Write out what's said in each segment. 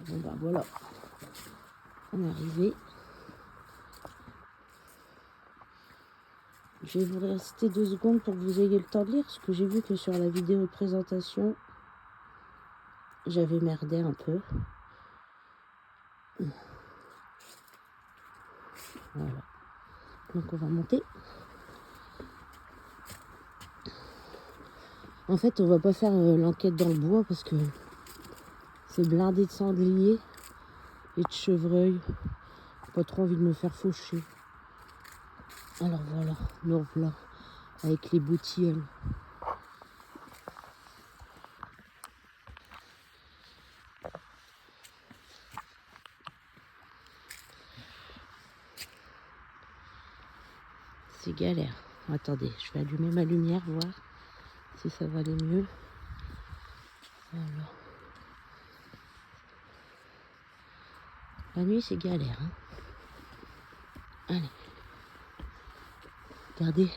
Bon bah voilà, on est arrivé. Je vais vous rester 2 secondes pour que vous ayez le temps de lire, parce que j'ai vu que sur la vidéo de présentation, j'avais merdé un peu. Voilà. Donc on va monter. En fait, on va pas faire l'enquête dans le bois parce que c'est blindé de sangliers et de chevreuils. Pas trop envie de me faire faucher. Alors voilà, nous voilà avec les beaux tilleuls. C'est galère. Attendez, je vais allumer ma lumière, voir si ça va aller mieux. Voilà. La nuit, c'est galère. Hein. Allez. Regardez.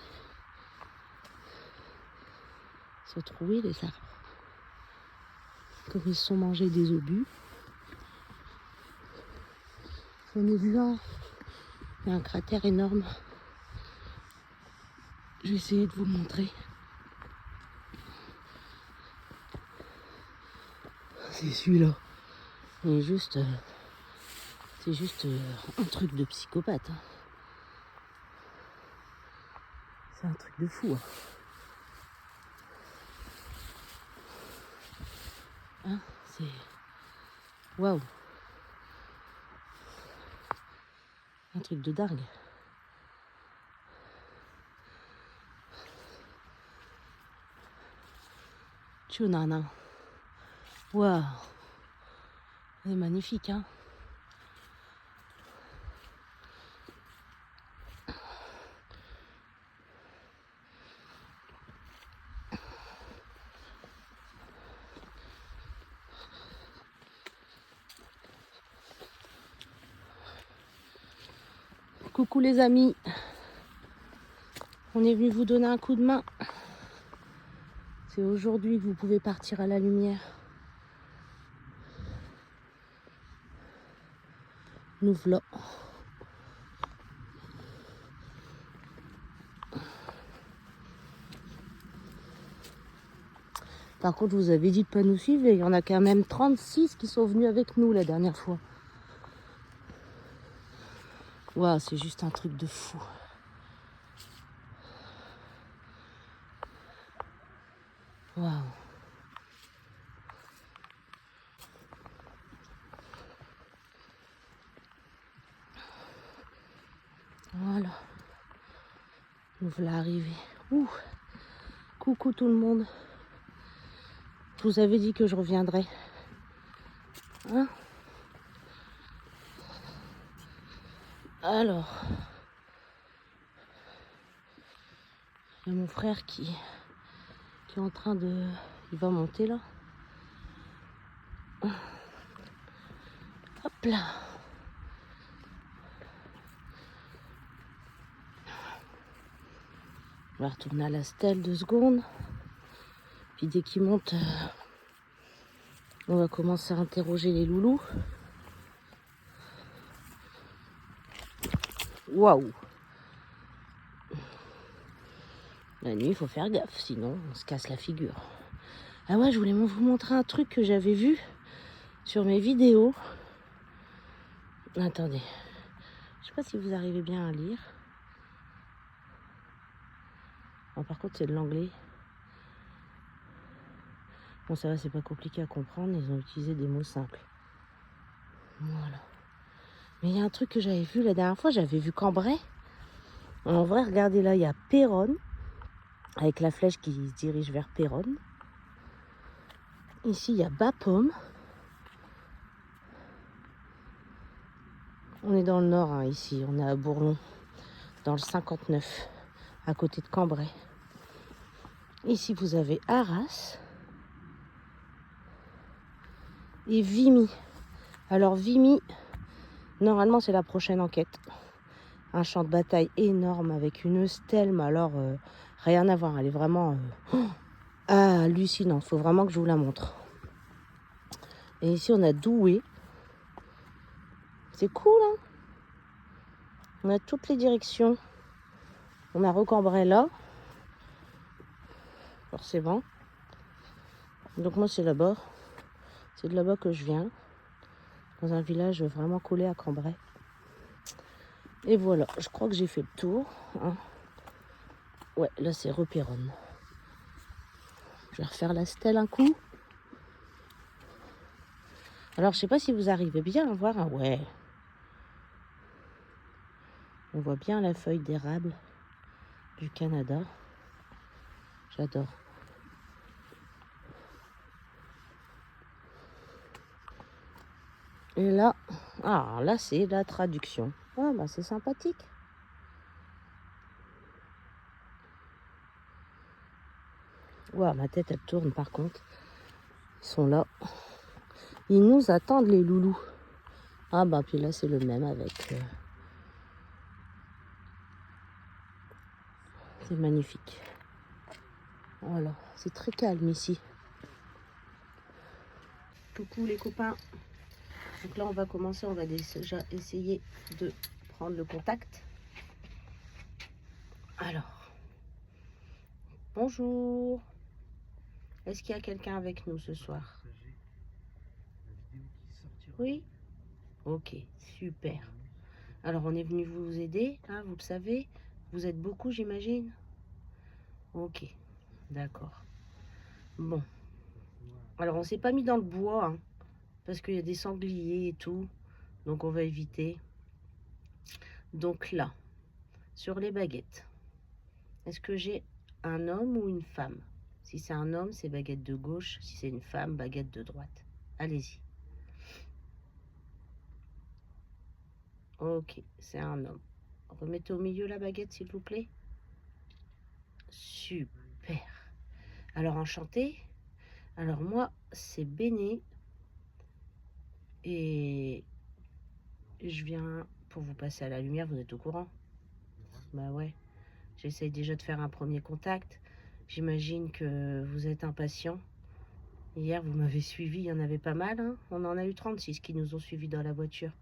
Ils sont troués, les arbres. Comme ils se sont mangés des obus. On est là. Il y a un cratère énorme. Je vais essayer de vous le montrer. C'est celui-là. C'est juste un truc de psychopathe. Hein. C'est un truc de fou. Hein, c'est... Waouh. Un truc de dingue. Tchonana. Waouh. C'est magnifique, hein. Coucou les amis. On est venu vous donner un coup de main. C'est aujourd'hui que vous pouvez partir à la lumière. Nous voilà. Par contre, je vous avais dit de pas nous suivre. Il y en a quand même 36 qui sont venus avec nous la dernière fois. Waouh, c'est juste un truc de fou. Waouh. Voilà. Nous voilà arrivés. Ouh. Coucou tout le monde. Je vous avais dit que je reviendrais. Hein? Alors. Il y a mon frère qui est en train de... Il va monter là. Hop là. On va retourner à la stèle 2 secondes. Puis dès qu'il monte, on va commencer à interroger les loulous. Waouh! La nuit, il faut faire gaffe, sinon on se casse la figure. Ah ouais, je voulais vous montrer un truc que j'avais vu sur mes vidéos. Attendez. Je sais pas si vous arrivez bien à lire. Bon, par contre, c'est de l'anglais. Bon, ça va, c'est pas compliqué à comprendre. Ils ont utilisé des mots simples. Voilà. Mais il y a un truc que j'avais vu la dernière fois. J'avais vu Cambrai. En vrai, regardez là, il y a Péronne. Avec la flèche qui se dirige vers Péronne. Ici, il y a Bapaume. On est dans le nord, hein, ici. On est à Bourlon, dans le 59, à côté de Cambrai. Ici, vous avez Arras et Vimy. Alors, Vimy, normalement, c'est la prochaine enquête. Un champ de bataille énorme avec une stèle, mais alors, rien à voir. Elle est vraiment hallucinante. Il faut vraiment que je vous la montre. Et ici, on a Douai. C'est cool, hein. On a toutes les directions. On a Recambray là. Forcément. Donc moi, c'est là-bas. C'est de là-bas que je viens. Dans un village vraiment collé à Cambrai. Et voilà, je crois que j'ai fait le tour. Hein. Ouais, là, c'est Repéronne. Je vais refaire la stèle un coup. Alors, je sais pas si vous arrivez bien à voir. Hein. Ouais. On voit bien la feuille d'érable du Canada. J'adore. Et là, là, c'est la traduction. Ah, bah, c'est sympathique. Ouah, ma tête, elle tourne par contre. Ils sont là. Ils nous attendent, les loulous. Ah, bah, puis là, c'est le même avec... C'est magnifique. Voilà, c'est très calme ici. Coucou les copains. Donc là, on va commencer. On va déjà essayer de prendre le contact. Alors, bonjour. Est-ce qu'il y a quelqu'un avec nous ce soir? Oui? Ok, super. Alors, on est venu vous aider, hein, vous le savez. Vous êtes beaucoup, j'imagine? Ok, d'accord. Bon. Alors, on s'est pas mis dans le bois, hein, parce qu'il y a des sangliers et tout. Donc, on va éviter. Donc là, sur les baguettes, est-ce que j'ai un homme ou une femme? Si c'est un homme, c'est baguette de gauche. Si c'est une femme, baguette de droite. Allez-y. Ok, c'est un homme. Remettez au milieu la baguette, s'il vous plaît. Super. Alors, enchanté. Alors, moi, c'est Béné. Et je viens pour vous passer à la lumière. Vous êtes au courant? Bah ouais. J'essaye déjà de faire un premier contact. J'imagine que vous êtes impatient. Hier, vous m'avez suivi. Il y en avait pas mal. Hein. On en a eu 36 qui nous ont suivis dans la voiture.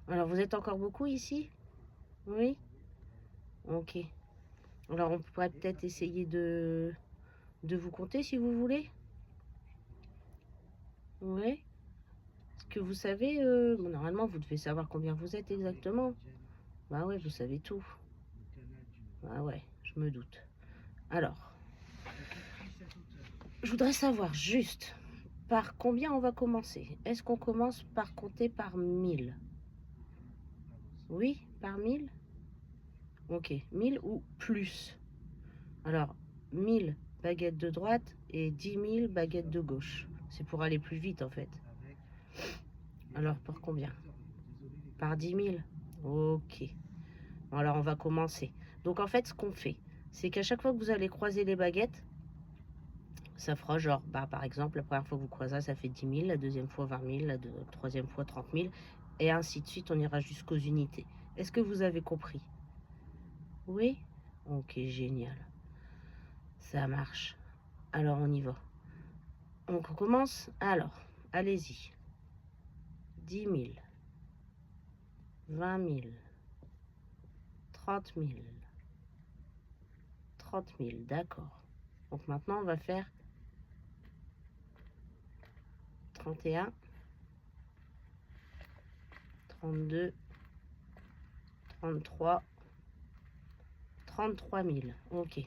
Alors, vous êtes encore beaucoup ici? Oui? Ok. Alors, on pourrait peut-être essayer de vous compter si vous voulez. Oui. Est-ce que vous savez, bon, normalement, vous devez savoir combien vous êtes exactement. Bah ouais, vous savez tout. Bah ouais, je me doute. Alors, je voudrais savoir juste par combien on va commencer. Est-ce qu'on commence par compter par 1000? Oui, par 1000? Ok, 1000 ou plus? Alors, 1000 baguettes de droite et 10 000 baguettes de gauche. C'est pour aller plus vite en fait. Alors, pour combien? Par 10 000? Ok. Bon, alors, on va commencer. Donc, en fait, ce qu'on fait, c'est qu'à chaque fois que vous allez croiser les baguettes, ça fera genre, bah, par exemple, la première fois que vous croisez, ça fait 10 000, la deuxième fois 20 000, la troisième fois 30 000, et ainsi de suite, on ira jusqu'aux unités. Est-ce que vous avez compris? Oui? Ok, génial. Ça marche. Alors, on y va. Donc, on commence. Alors, allez-y. 10 000, 20 000, 30 000, 30 000, d'accord. Donc, maintenant, on va faire 31, 32, 33, 33 000. Ok.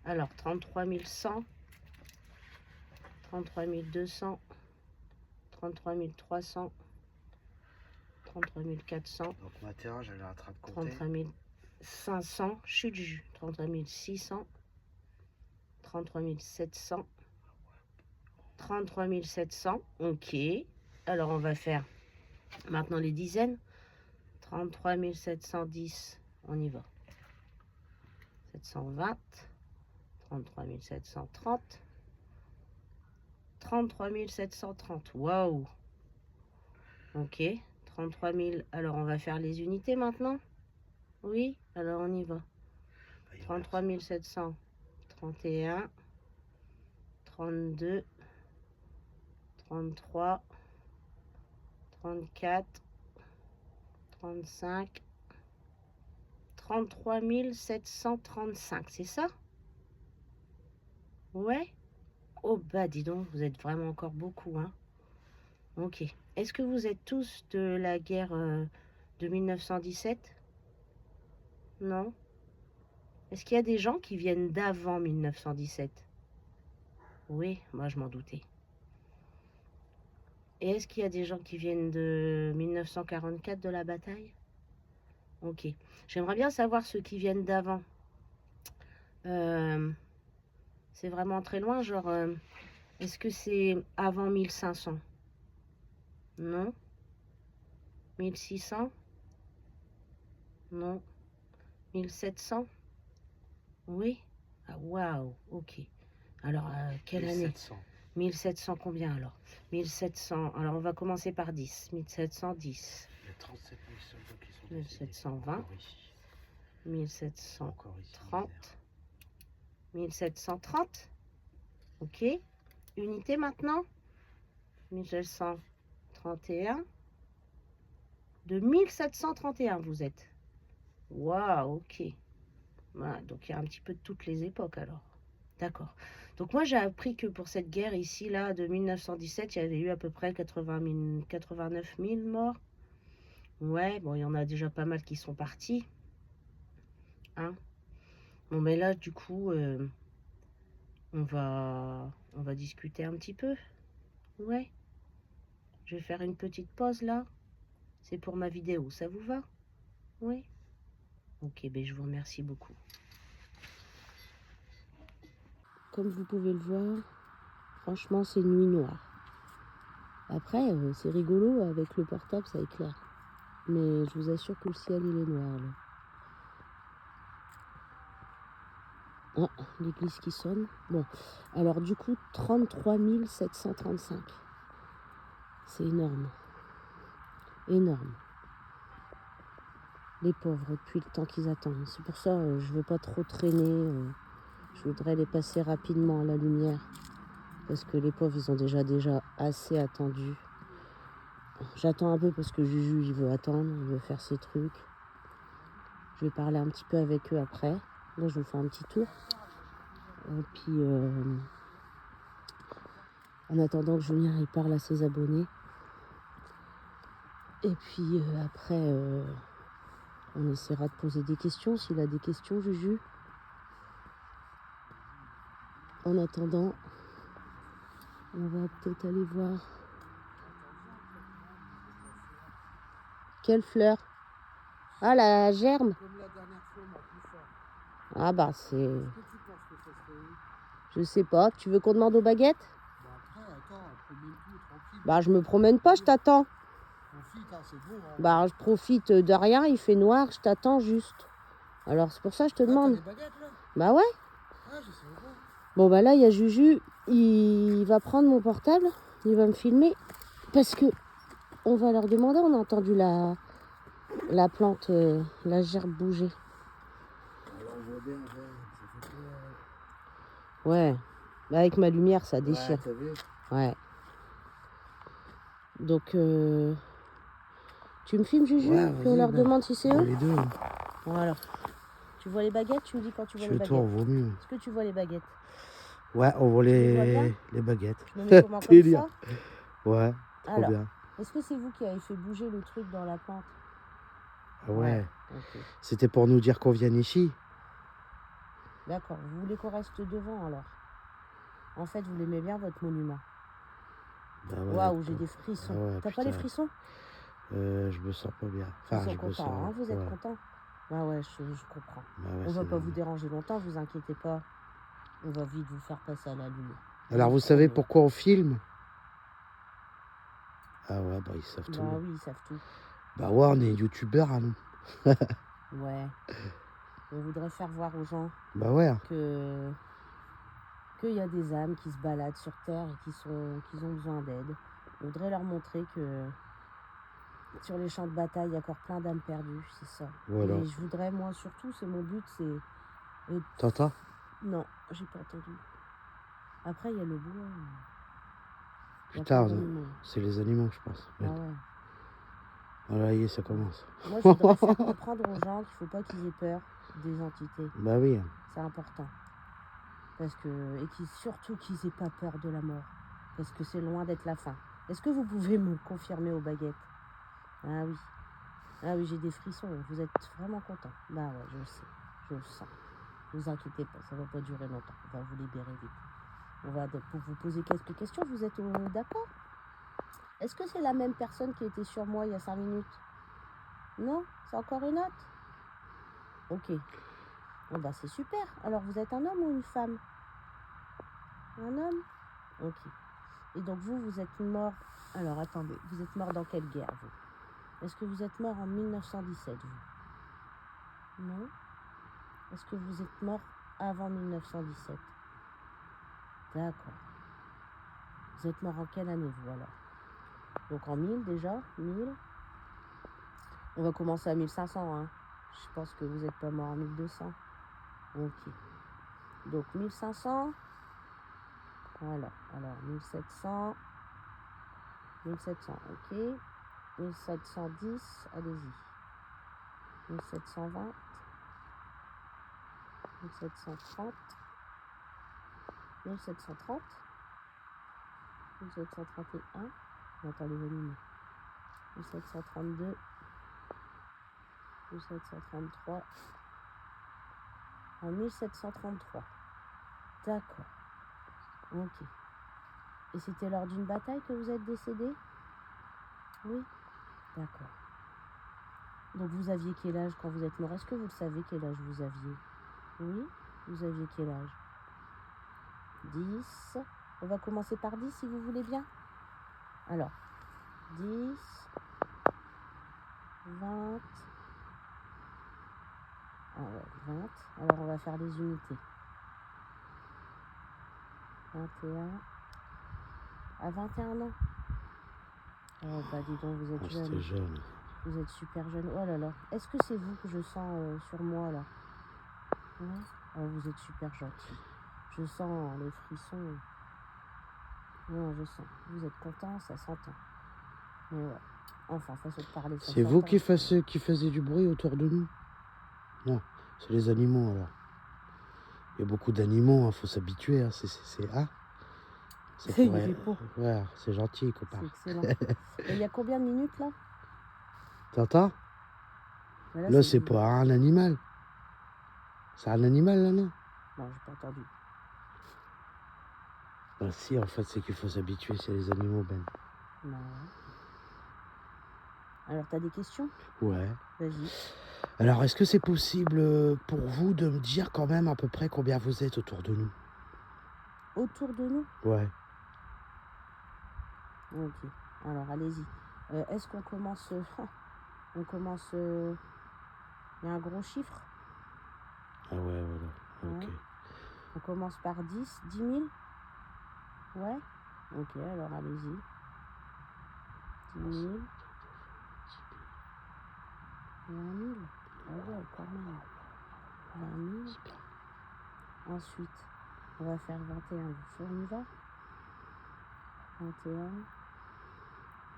Alors, 33 100, 33 200, 33 300, 33 400. Donc, Mathéa, j'allais en train de compter. 33 500, je suis du jus. 33 600, 33 700, 33 700. Ok. Alors, on va faire maintenant les dizaines. 33 710, on y va. 720, 33 730, 33 730. Waouh! Ok, 33 000. Alors, on va faire les unités maintenant? Oui, alors on y va. 33 700, 31, 32, 33, 34, 35. 33 735, c'est ça? Ouais. Oh bah dis donc, vous êtes vraiment encore beaucoup, hein. Ok. Est-ce que vous êtes tous de la guerre de 1917? Non? Est-ce qu'il y a des gens qui viennent d'avant 1917? Oui, moi je m'en doutais. Et est-ce qu'il y a des gens qui viennent de 1944 de la bataille? Ok. J'aimerais bien savoir ceux qui viennent d'avant. C'est vraiment très loin, genre... est-ce que c'est avant 1500? Non. 1600? Non. 1700? Oui. Ah, waouh, ok. Alors, quelle année? 1700. 1700 combien alors? 1700, alors on va commencer par 10. 1710. Il y a 37 000 soldats qui sont 1720. encore ici. 1730. Encore ici. 1730. Ok. Unité maintenant? 1731. De 1731 vous êtes. Waouh, ok. Voilà, donc il y a un petit peu de toutes les époques alors. D'accord. Donc moi j'ai appris que pour cette guerre ici, là, de 1917, il y avait eu à peu près 89 000 morts. Ouais, bon, il y en a déjà pas mal qui sont partis. Hein. Bon, mais là, du coup, on va discuter un petit peu. Ouais. Je vais faire une petite pause là. C'est pour ma vidéo, ça vous va? Oui. Ok, ben je vous remercie beaucoup. Comme vous pouvez le voir, franchement, c'est nuit noire. Après, c'est rigolo, avec le portable, ça éclaire. Mais je vous assure que le ciel, il est noir, là. Ah, l'église qui sonne. Bon, alors du coup, 33 735. C'est énorme. Énorme. Les pauvres, depuis le temps qu'ils attendent. C'est pour ça, je veux pas trop traîner. Je voudrais les passer rapidement à la lumière. Parce que les pauvres, ils ont déjà assez attendu. J'attends un peu parce que Juju, il veut attendre, il veut faire ses trucs. Je vais parler un petit peu avec eux après. Là, je vais faire un petit tour. Et puis, en attendant que Julien il parle à ses abonnés. Et puis, après, on essaiera de poser des questions, s'il a des questions, Juju. En attendant, on va peut-être aller voir. Quelle fleur? Ah, la germe. Comme la dernière fois, mais plus fort. Ah bah, c'est... Qu'est-ce que tu penses que ça serait où? Je sais pas. Tu veux qu'on demande aux baguettes? Bah après, attends, promène-toi tranquille. Bah, je me promène pas, je t'attends. Profite, hein, c'est bon. Hein. Bah, je profite de rien, il fait noir, je t'attends juste. Alors, c'est pour ça que je te Ah, demande. t'as des baguettes là? Bah ouais. Ah, je savais pas. Bon, bah là, il y a Juju. Il va prendre mon portable. Il va me filmer. Parce que on va leur demander. On a entendu la plante, la gerbe bouger. Alors, on voit bien, ouais, ça fait peur. Ouais. Bah, avec ma lumière, ça déchire. Ouais, t'as vu? Ouais. Donc, tu me filmes, Juju? Ouais, Puis on vas-y, leur bah, demande si c'est eux? les deux. Voilà. Tu vois les baguettes? Tu me dis quand tu vois les Chez toi, on baguettes. vaut mieux. Est-ce que tu vois les baguettes? Ouais, on voit Tu les vois bien? les baguettes. Je me mets comment comme Délire. ça? Ouais, trop Alors, bien. est-ce que c'est vous qui avez fait bouger le truc dans la plante? Ah ouais. Ok. C'était pour nous dire qu'on vienne ici. D'accord. Vous voulez qu'on reste devant alors? En fait, vous l'aimez bien votre monument. Bah ouais, Waouh, j'ai des frissons. Ah ouais, T'as pas putain. les frissons? Je me sens pas bien. Ils Enfin, sont je me contents, sens. hein, vous êtes Ouais. contents? Bah ouais, je comprends. Bah ouais, On va c'est pas vous normal. déranger longtemps, vous inquiétez pas. On va vite vous faire passer à la lumière. Alors, On vous se savez promet. pourquoi on filme? Ah ouais, bah ils savent tout. Bah oui, ils savent tout. Bah ouais, on est youtubeurs à nous. Ouais. On voudrait faire voir aux gens Bah ouais. que qu'il y a des âmes qui se baladent sur Terre et qui ont besoin d'aide. On voudrait leur montrer que sur les champs de bataille, il y a encore plein d'âmes perdues, c'est ça. Voilà. Et je voudrais, moi surtout, c'est mon but, c'est... T'entends? Non, j'ai pas entendu. Après, il y a le bois. Il y a Putain, plein d'animaux. c'est les animaux, je pense. Ah ouais. Voilà, y est, ça commence. Moi, je voudrais faire comprendre aux gens qu'il ne faut pas qu'ils aient peur des entités. Bah oui. C'est important. Et surtout qu'ils n'aient pas peur de la mort. Parce que c'est loin d'être la fin. Est-ce que vous pouvez me confirmer aux baguettes? Ah oui. Ah oui, j'ai des frissons. Vous êtes vraiment content. Bah ouais, je le sais. Je le sens. Ne vous inquiétez pas, ça ne va pas durer longtemps. On va vous libérer vite. On va vous poser quelques questions. Vous êtes d'accord? Est-ce que c'est la même personne qui était sur moi il y a 5 minutes? Non? C'est encore une autre? Ok. Bon bah c'est super. Alors vous êtes un homme ou une femme? Un homme? Ok. Et donc vous êtes mort... Alors attendez, vous êtes mort dans quelle guerre vous? Est-ce que vous êtes mort en 1917 vous? Non? Est-ce que vous êtes mort avant 1917? D'accord. Vous êtes mort en quelle année vous alors? Donc en 1000 déjà? 1000? On va commencer à 1500 hein. Je pense que vous n'êtes pas mort en 1200. Ok. Donc 1500. Voilà. Alors 1700. 1700, ok. 1710, allez-y. 1720. 1730. 1730. 1731. On entend les animaux. 1732. 1733. En 1733. D'accord. Ok. Et c'était lors d'une bataille que vous êtes décédé? Oui. D'accord. Donc vous aviez quel âge quand vous êtes mort? Est-ce que vous le savez quel âge vous aviez? Oui. Vous aviez quel âge? 10. On va commencer par 10 si vous voulez bien. Alors, 10, 20. Ah ouais, 20. Alors on va faire les unités. 21. À 21 ans. Oh bah dis donc, vous êtes Oh, jeune. c'était jeune. Vous êtes super jeune. Oh là là. Est-ce que c'est vous que je sens sur moi là? Ouais. Oh, vous êtes super gentil. Je sens les frissons. Non, je sens. Vous êtes content, ça s'entend. Mais ouais. Enfin, façon de parler, ça C'est vous s'entend. qui faisiez du bruit autour de nous? Non, c'est les animaux alors. Il y a beaucoup d'animaux, il faut s'habituer. Hein. Ah, ça Il y a pourrait... des pots. Ouais, c'est gentil, copain. C'est excellent. Et il y a combien de minutes là? T'entends? Bah Là, c'est pas un animal. C'est un animal, là, non? Non, j'ai pas entendu. Bah si, en fait, c'est qu'il faut s'habituer, c'est les animaux, Ben. Non. Alors, t'as des questions? Ouais. Vas-y. Alors, est-ce que c'est possible pour vous de me dire quand même à peu près combien vous êtes autour de nous? Autour de nous? Ouais. Ok. Alors, allez-y. Est-ce qu'on commence... on commence... Il y a un gros chiffre? Ah ouais, voilà. Ok. Ouais. On commence par 10 000? Ouais. Ok, alors allez-y. 10 000. 20 000. Ah ouais, quand même. 20 000. Ensuite, on va faire 21. On y va? 21.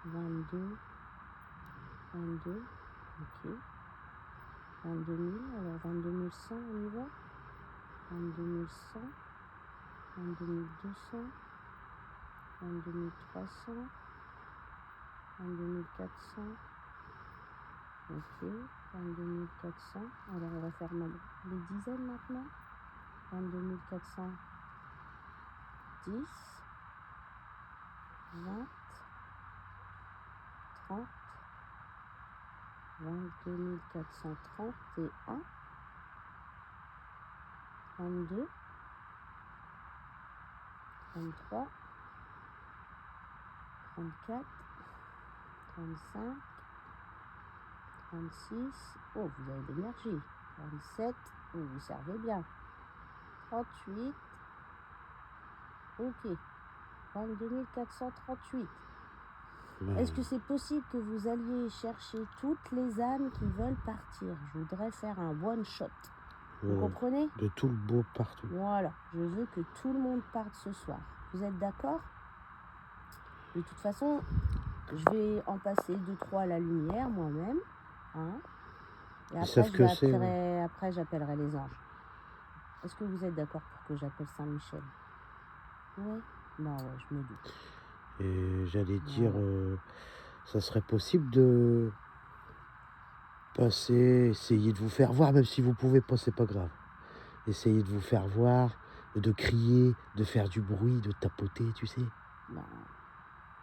22. 22. Ok. 22 000. Alors 22 100, on y va? 22 100. 22 200. 22 300. 22 400. Ok. 22 400. Alors on va faire les dizaines maintenant. 22 410. 20. 30. 22 431. 32. 33. 34. 35. 36. Oh, vous avez de l'énergie. 37. Oh, vous servez bien. 38. Ok. 22 438. Ouais. Est-ce que c'est possible que vous alliez chercher toutes les âmes qui veulent partir? Je voudrais faire un one shot. Vous comprenez? De tout le beau partout. Voilà. Je veux que tout le monde parte ce soir. Vous êtes d'accord? De toute façon, Je vais en passer 2-3 à la lumière moi-même. Hein, et Ils après, savent que c'est. après, j'appellerai les anges. Est-ce que vous êtes d'accord pour que j'appelle Saint-Michel? Oui. Bah ouais, je me doute. Et j'allais dire, Voilà. ça serait possible de passer, essayer de vous faire voir, même si vous pouvez pas, c'est pas grave. Essayez de vous faire voir, de crier, de faire du bruit, de tapoter, tu sais. Non,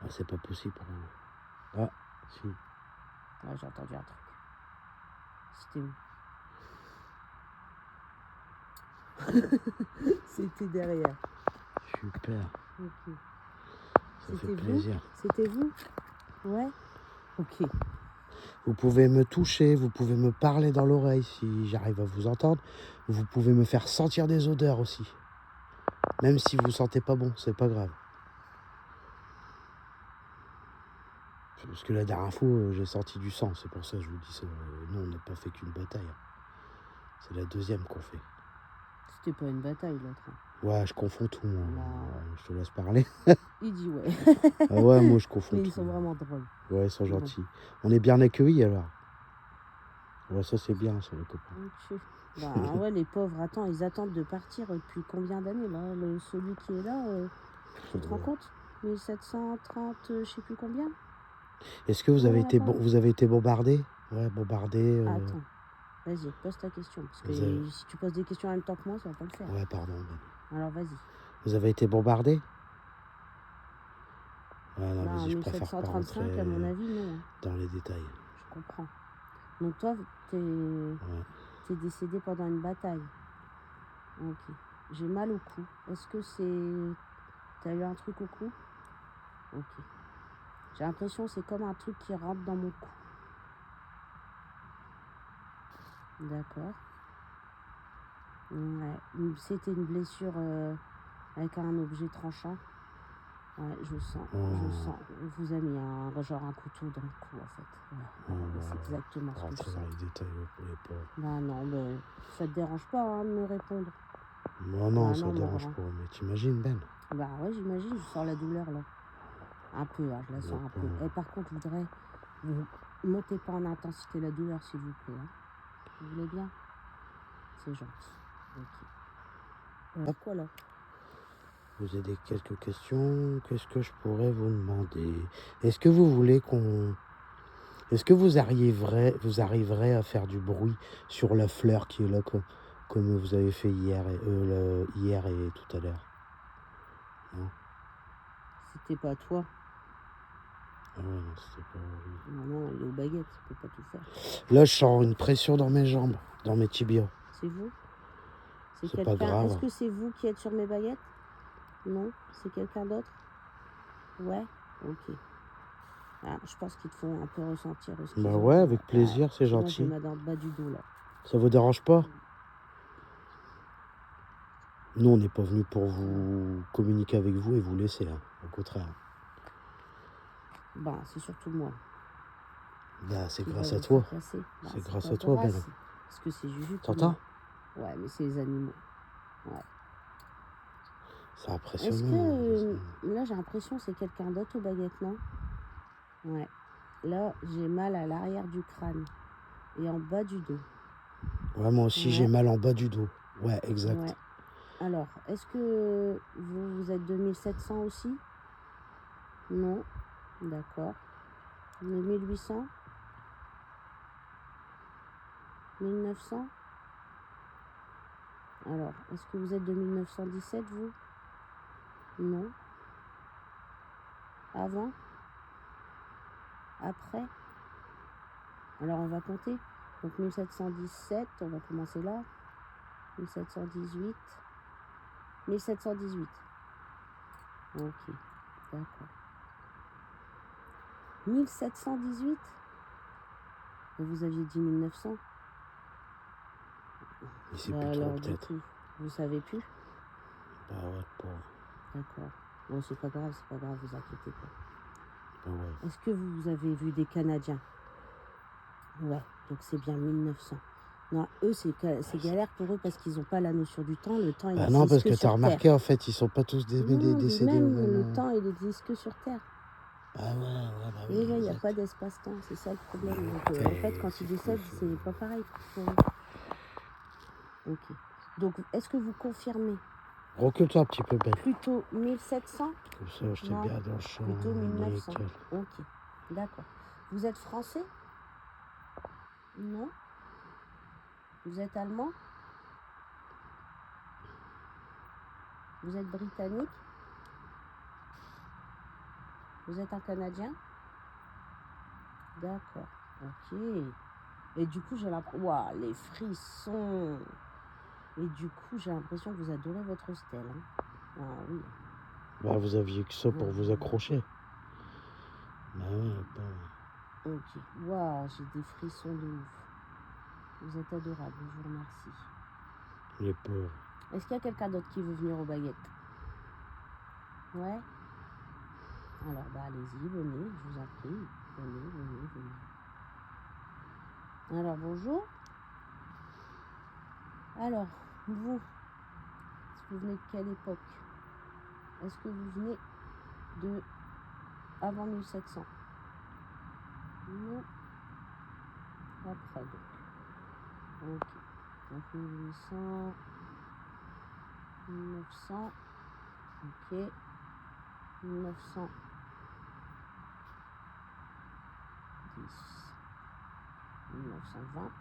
Ah, c'est pas possible pour vous. Ah, si. ouais, j'ai entendu un truc. C'était où? C'était derrière. Super, Ok. ça fait C'était vous? plaisir. C'était vous? Ouais. Ok. Vous pouvez me toucher, vous pouvez me parler dans l'oreille si j'arrive à vous entendre. Vous pouvez me faire sentir des odeurs aussi. Même si vous sentez pas bon, c'est pas grave. Parce que la dernière fois, j'ai senti du sang, c'est pour ça que je vous dis ça. Nous, on n'a pas fait qu'une bataille. C'est la deuxième qu'on fait. C'était pas une bataille l'autre. Ouais, je confonds tout, moi. Non, ouais. Je te laisse parler. Il dit ouais. Ah ouais, moi, je confonds Mais tout. ils sont vraiment drôles. Ouais, ils sont Bon. gentils. On est bien accueillis, alors. Ouais, ça, c'est bien, ça, les copains. Ok. Bah ouais, les pauvres, attends, ils attendent de partir depuis combien d'années là? Celui qui est là, tu te rends compte? 1730, je sais plus combien. Est-ce que vous avez Voilà, été, là-bas. vous avez été bombardé? Ouais, bombardé. Attends, vas-y, pose ta question. Parce que Vous avez- si tu poses des questions en même temps que moi, ça va pas le faire. Ouais, pardon. Ben. Alors vas-y. Vous avez été bombardé? Ouais, non, Bah, en vas-y, je préfère pas 1735, rentrer à mon avis, non. Hein. dans les détails. Je comprends. Donc toi, Ouais. t'es décédé pendant une bataille. Ok. J'ai mal au cou. Est-ce que c'est... T'as eu un truc au cou? Ok. J'ai l'impression que c'est comme un truc qui rentre dans mon cou. D'accord. Ouais. C'était une blessure avec un objet tranchant. Ouais, je sens. On vous a mis genre un couteau dans le cou, en fait. Ouais. C'est exactement ce que je Rentrer sens. dans les détails pour les pauvres. Bah non, mais ça te dérange pas hein, de me répondre? Moi, non, Bah ça non, me mon dérange grand. pas. Mais t'imagines, Ben? Bah ouais, j'imagine, je sens la douleur là. Un peu, hein, je la sens un peu. Et par contre, je voudrais, vous montez pas en intensité la douleur, s'il vous plaît. Hein. Vous voulez bien? C'est gentil. Ok. Quoi là? Vous avez quelques questions. Qu'est-ce que je pourrais vous demander? Est-ce que vous voulez qu'on... Est-ce que vous arriverez à faire du bruit sur la fleur qui est là, comme vous avez fait hier et tout à l'heure? Non? C'était pas toi. Ah ouais, non, c'était pas... Non, il est aux baguettes, il peut pas tout faire. Là, je sens une pression dans mes jambes, dans mes tibias. C'est vous? C'est pas quelqu'un. grave. Est-ce que c'est vous qui êtes sur mes baguettes? Non? C'est quelqu'un d'autre? Ouais? Ok. Ah, je pense qu'ils te font un peu ressentir ce qu'ils Bah ont. ouais, avec plaisir, c'est Moi, gentil. j'ai mal dans le bas du dos là. Ça vous dérange pas? Nous, on n'est pas venus pour vous communiquer avec vous et vous laisser, hein. Au contraire. Bah, c'est surtout moi. Bah, c'est qui grâce va à vous toi. fracasser. Bah, C'est grâce pas à toi, Ben. Parce que c'est Juju. T'entends? Ouais, mais c'est les animaux. Ouais. C'est Est-ce impressionnant. que là j'ai l'impression que c'est quelqu'un d'autre aux baguettes, non? Ouais. Là j'ai mal à l'arrière du crâne et en bas du dos. Ouais, moi aussi j'ai mal en bas du dos. Ouais, exact. Ouais. Alors, est-ce que vous êtes de 1700 aussi? Non. D'accord. De 1800? 1900? Alors, est-ce que vous êtes de 1917, vous? Non. Avant? Après? Alors, on va compter. Donc, 1717, on va commencer là. 1718. 1718. Ok, d'accord. 1718? Et vous aviez dit 1900? Mais c'est Bah plus alors, trop, du peut-être. coup, vous savez plus? Bah ouais, pauvre. D'accord. Bon, c'est pas grave, vous inquiétez pas. Bah ouais. Est-ce que vous avez vu des Canadiens? Ouais, donc c'est bien 1900. Non, eux, c'est galère pour eux parce qu'ils n'ont pas la notion du temps. Le temps, il Bah existe non, parce que que sur t'as remarqué, Terre. en fait, ils sont pas tous Non, mais décédés au même même... le temps, il existe que sur Terre. Ah ouais, bah Oui, oui, il n'y a exact. pas d'espace-temps, c'est ça le problème. Donc, en Et fait, quand c'est il décède, plus, c'est pas pareil pour eux. Ok. Donc, est-ce que vous confirmez recule-toi un petit peu, Ben. plutôt 1700? Comme ça, je t'ai Non, bien dans le champ. plutôt 1900. Nickel. Ok, d'accord. Vous êtes français? Non. Vous êtes allemand? Vous êtes britannique? Vous êtes un Canadien? D'accord, ok. Et du coup, j'ai l'impression... Waouh, les frissons! Et du coup, j'ai l'impression que vous adorez votre stèle. Hein. Ah oui. Bah, vous aviez que ça pour vous accrocher. Bah ouais, bon. Ok. Waouh, j'ai des frissons de ouf. Vous êtes adorable, je vous remercie. Les pauvres. Est-ce qu'il y a quelqu'un d'autre qui veut venir aux baguettes? Ouais. Alors, bah allez-y, venez, je vous en prie. Venez, venez, venez. Alors, bonjour. Alors, vous venez de quelle époque? Est-ce que vous venez de avant 1700? Non. Après, donc. Ok. Donc, 1800, 1900. Ok. 1910. 1920.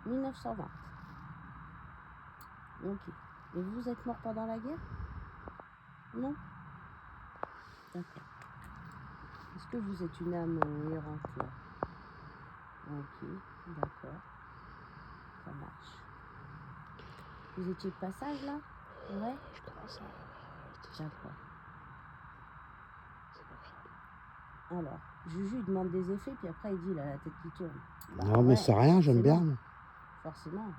1920. Ok. Et vous êtes mort pendant la guerre? Non? D'accord. Est-ce que vous êtes une âme errante là? Ok, d'accord. Ça marche. Vous étiez de passage là? Ouais? Je commence à... D'accord. Alors, Juju il demande des effets, puis après il dit il a la tête qui tourne. Bah, non, mais ouais, c'est rien, j'aime bien. Moi. Forcément.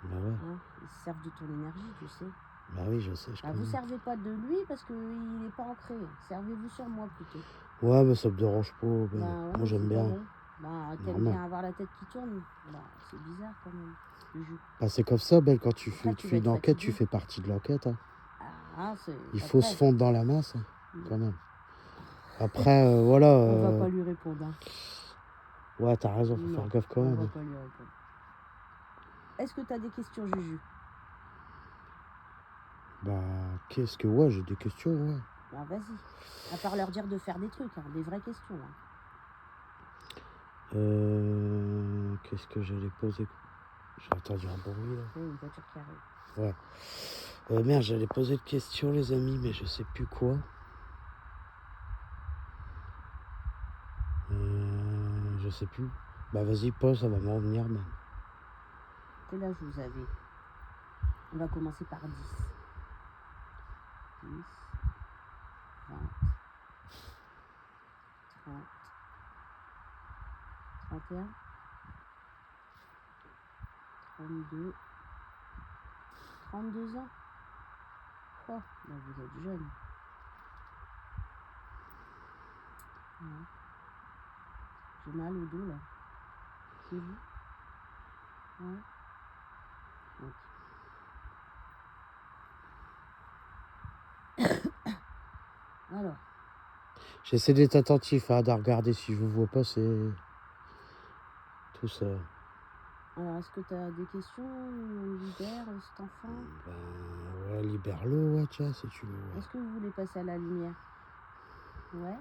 Bah ouais. Hein, ils se servent de ton énergie, tu sais. Bah oui, je sais, je Bah, vous servez pas de lui parce qu'il n'est pas ancré. Servez-vous sur moi plutôt. Ouais, mais ça me dérange pas. Ben. Bah, ouais, Moi, j'aime c'est bien. pas bon. Bah, t'aimes bien avoir la tête qui tourne. Bah, c'est bizarre quand même. Juju. Bah, c'est comme ça, Belle, quand tu Après, fais une enquête, tu fais partie de l'enquête. Hein. Ah, Il faut se fondre dans la masse, hein, quand même. Après, voilà. On va pas lui répondre. Hein. Ouais, t'as raison, faut faire gaffe quand même. On va pas lui répondre. Est-ce que t'as des questions, Juju? Bah, qu'est-ce que... Ouais, j'ai des questions, ouais. Bah, vas-y. À part leur dire de faire des trucs, hein, des vraies questions. Hein. Qu'est-ce que j'allais poser? J'ai entendu un bruit, là. Oui, une voiture qui arrive. Ouais. Merde, j'allais poser une question, les amis, mais je sais plus quoi. Je sais plus. Bah, vas-y, pose, ça va m'en revenir, même. Quel âge vous avez? On va commencer par 10. 10, 20, 30, 31, 32, 32 ans. Oh, bah vous êtes jeune. Ouais. J'ai mal au dos là. C'est vous? Ouais. Ok. Alors. J'essaie d'être attentif, hein, de regarder si je vous vois pas, c'est tout ça. Alors, est-ce que tu as des questions? On libère cet enfant? Ben, ouais, libère-le, ouais, tiens, si tu veux. Ouais. Est-ce que vous voulez passer à la lumière? Ouais.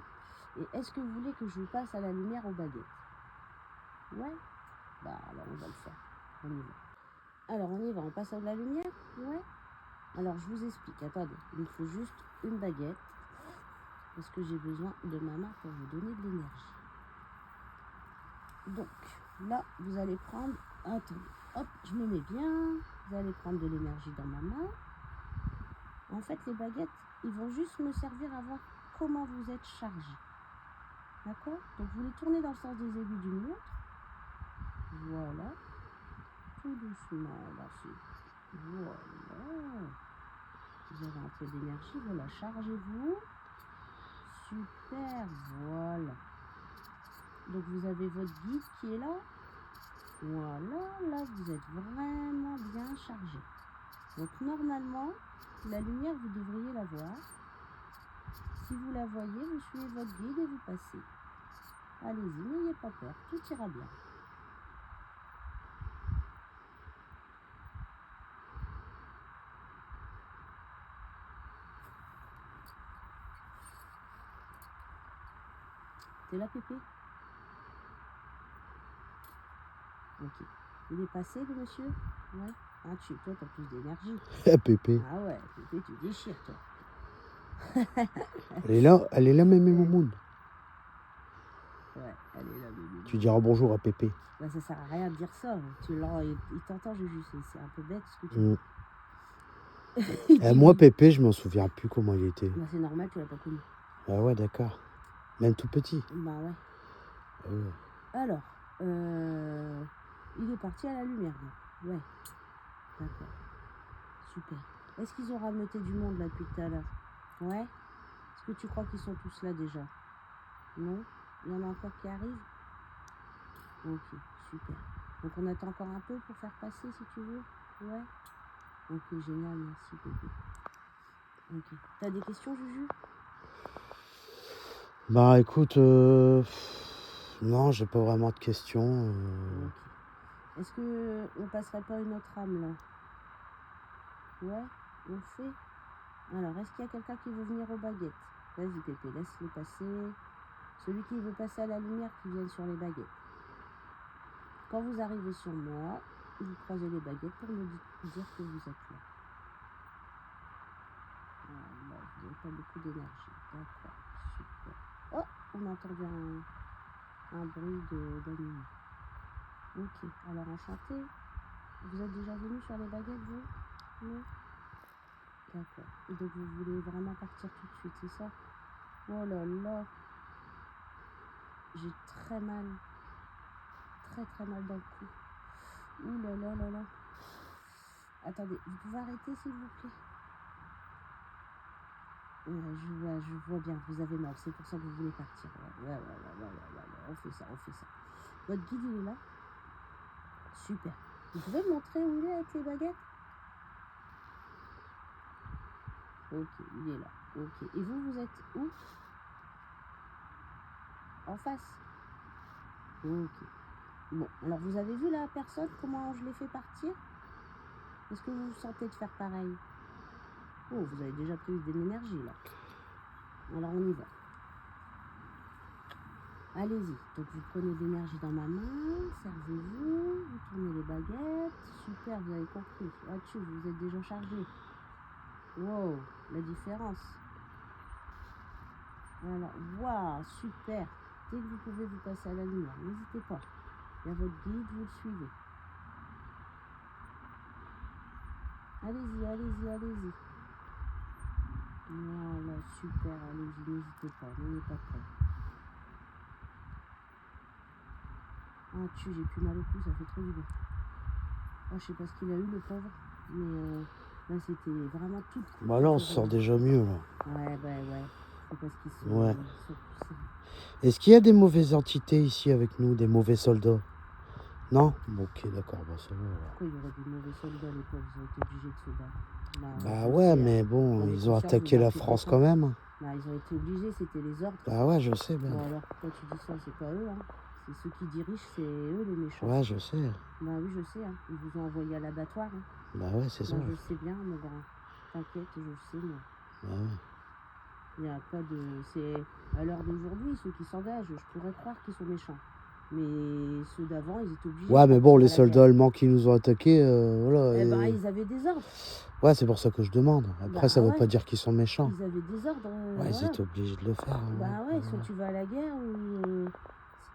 Et est-ce que vous voulez que je vous passe à la lumière aux baguettes? Ouais. Bah, alors on va le faire. On y va. Alors, on y va. On passe à la lumière? Ouais. Alors, je vous explique. Attendez. Il me faut juste une baguette. Parce que j'ai besoin de ma main pour vous donner de l'énergie. Donc, là, vous allez prendre... Attendez. Hop, je me mets bien. Vous allez prendre de l'énergie dans ma main. En fait, les baguettes, ils vont juste me servir à voir comment vous êtes chargé. D'accord? Donc, vous les tournez dans le sens des aiguilles d'une montre. Voilà. Tout doucement, là, c'est... Voilà. Vous avez un peu d'énergie, voilà. Chargez-vous. Super, voilà. Donc, vous avez votre guide qui est là. Voilà, là, vous êtes vraiment bien chargé. Donc, normalement, la lumière, vous devriez la voir. si vous la voyez, vous suivez votre guide et vous passez. Allez-y, n'ayez pas peur, tout ira bien. T'es là, Pépé? Ok. Il est passé, le monsieur? Ouais. Ah, toi, t'as plus d'énergie. Pépé. Ah ouais, Pépé, tu déchires, toi. Elle est là, mémé Moumoune. Ouais, elle est là, bébé. Tu diras bonjour à Pépé. Bah, ça sert à rien de dire ça. Il t'entend, Juju. C'est un peu bête ce que tu dis. Moi, Pépé, je m'en souviens plus comment il était. Bah, c'est normal, tu l'as pas connu. Ah ouais, d'accord. Même tout petit. Bah ouais. Ah ouais. Alors, il est parti à la lumière, là. Ouais. D'accord. Super. Est-ce qu'ils ont rameuté du monde là depuis tout à l'heure? Ouais. Est-ce que tu crois qu'ils sont tous là déjà? Non? Il y en a encore qui arrivent? Ok, super. Donc on attend encore un peu pour faire passer si tu veux? Ouais. Ok, génial, merci Pépé. Ok. T'as des questions, Juju? Bah écoute, non, j'ai pas vraiment de questions. Ok. Est-ce que on passerait pas une autre âme là? Ouais, on le fait. Alors, est-ce qu'il y a quelqu'un qui veut venir aux baguettes? Vas-y Pépé, laisse-les passer. Celui qui veut passer à la lumière, qui vienne sur les baguettes. Quand vous arrivez sur moi, vous croisez les baguettes pour me dire que vous êtes là. Voilà, vous n'avez pas beaucoup d'énergie. D'accord, super. Oh, on a entendu un bruit d'animaux. Ok, alors enchanté. Vous êtes déjà venu sur les baguettes, vous? Non? D'accord. Et donc vous voulez vraiment partir tout de suite, c'est ça? Oh là là. J'ai très mal. Très mal dans le cou. Ouh là là là là. Attendez, vous pouvez arrêter s'il vous plaît? Ouais, je vois bien, vous avez mal, c'est pour ça que vous voulez partir. Ouais, on fait ça. Votre guide, il est là? Super. Vous pouvez me montrer où il est avec les baguettes? Ok, il est là. Ok. Et vous êtes où? En face? Ok. Bon, alors vous avez vu la personne, comment je l'ai fait partir? Est-ce que vous vous sentez de faire pareil? Oh, vous avez déjà pris de l'énergie là. Alors on y va. Allez-y. Donc vous prenez de l'énergie dans ma main, servez-vous, vous tournez les baguettes. Super, vous avez compris. Là-dessus, vous êtes déjà chargé. Wow, la différence. Voilà, waouh, super. Dès que vous pouvez, vous passez à la lumière. N'hésitez pas. Il y a votre guide, vous le suivez. Allez-y. Voilà, super, allez-y, n'hésitez pas, n'ayez pas peur. Ah, j'ai plus mal au cou, ça fait trop du bien. Oh, je sais pas ce qu'il a eu, le pauvre, mais là, c'était vraiment tout. Bah là, on se sort déjà mieux, là. Ouais. C'est parce qu'ils sont, Ouais. ils sont poussés. Est-ce qu'il y a des mauvaises entités ici avec nous, des mauvais soldats? Non? Bon, ok, d'accord, bah ça va. Pourquoi il y aurait des mauvais soldats, les pauvres, ils ont été obligés de se battre. Bah ouais, mais bon, ils ont attaqué la France quand même. Bah, ils ont été obligés, c'était les ordres. Bah ouais, je sais bien. Bon, alors pourquoi tu dis ça? C'est pas eux, hein. C'est ceux qui dirigent, c'est eux les méchants. Ouais, je sais. Bah oui, je sais, hein. Ils vous ont envoyé à l'abattoir. Hein. Bah ouais, c'est ça. Moi, je sais bien, mon grand. T'inquiète, je le sais, moi. Bah ouais. Il n'y a pas de... C'est à l'heure d'aujourd'hui, ceux qui s'engagent, je pourrais croire qu'ils sont méchants. Mais ceux d'avant, ils étaient obligés. Ouais, mais bon, les soldats allemands qui nous ont attaqués, voilà. Eh ben, ils avaient des ordres. Ouais, c'est pour ça que je demande. Après, ça veut pas dire qu'ils sont méchants. Ils avaient des ordres. Ouais, ils étaient obligés de le faire. Hein. Bah ouais, soit tu vas à la guerre ou...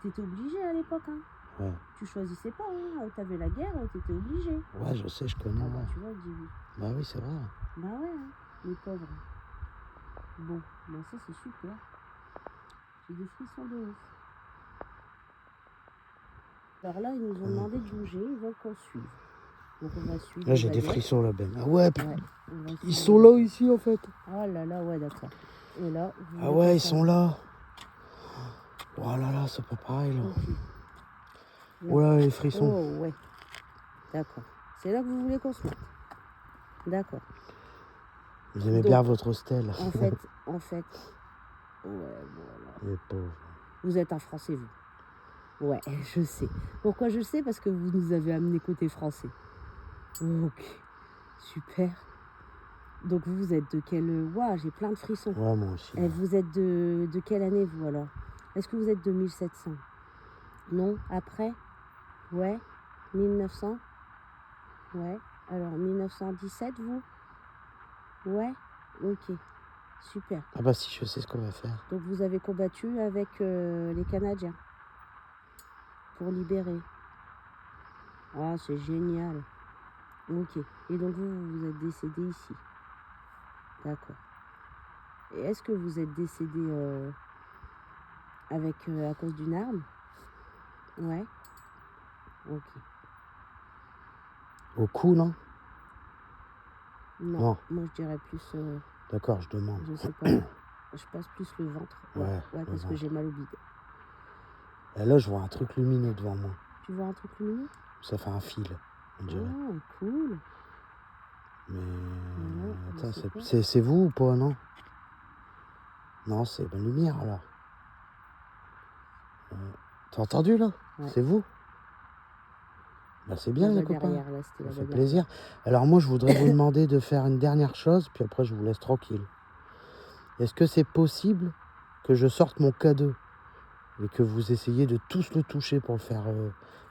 T'étais obligé à l'époque, hein. Ouais. Tu choisissais pas, hein. T'avais la guerre, t'étais obligé. Ouais, je sais, je connais. Ah bah tu vois, dis oui. Bah oui, c'est vrai. Bah ouais, hein, les pauvres. Bon, bah ça c'est super. J'ai des frissons de ouf. Alors là, ils nous ont demandé de bouger, ils veulent qu'on suive. Donc on va suivre. Là, j'ai des frissons là, Ben. Ah ouais, ils suivre. sont là ici en fait. Oh là là, ouais, d'accord. Et là, ah ouais, ils sont là. Oh là là, c'est pas pareil là. Oh là, les frissons. Oh ouais. D'accord. C'est là que vous voulez qu'on se mette. D'accord. Vous aimez bien votre stèle. En fait, voilà. Les pauvres. Vous êtes un Français, vous. Ouais, je sais. Pourquoi je sais? Parce que vous nous avez amené côté français. Ok, super. Donc vous êtes de quel... Waouh, j'ai plein de frissons. Ouais, moi aussi. Et vous êtes de quelle année, vous, alors? Est-ce que vous êtes de 1700? Non? Après? Ouais? 1900? Ouais. Alors, 1917, vous? Ouais? Ok. Super. Ah bah si, je sais ce qu'on va faire. Donc vous avez combattu avec les Canadiens pour libérer. Ah, c'est génial. Ok. Et donc vous êtes décédé ici. D'accord. Et est-ce que vous êtes décédé avec à cause d'une arme? Ouais. Ok. Au cou, non? Non. Non. Moi je dirais plus. D'accord, je demande. Je sais pas. Je passe plus le ventre. Ouais, Ouais, le parce que ventre. j'ai mal au bide. Et là, je vois un truc lumineux devant moi. Tu vois un truc lumineux? Ça fait un fil, on dirait. Ah, cool. Mais Ouais, attends, c'est quoi? c'est vous ou pas, non? Non, c'est la lumière alors. T'as entendu là? Ouais. C'est vous? Bah c'est bien les Là-bas copains. derrière, là, c'était Ça là-bas fait derrière. plaisir. Alors moi je voudrais vous demander de faire une dernière chose, puis après je vous laisse tranquille. Est-ce que c'est possible que je sorte mon cadeau et que vous essayiez de tous le toucher pour le faire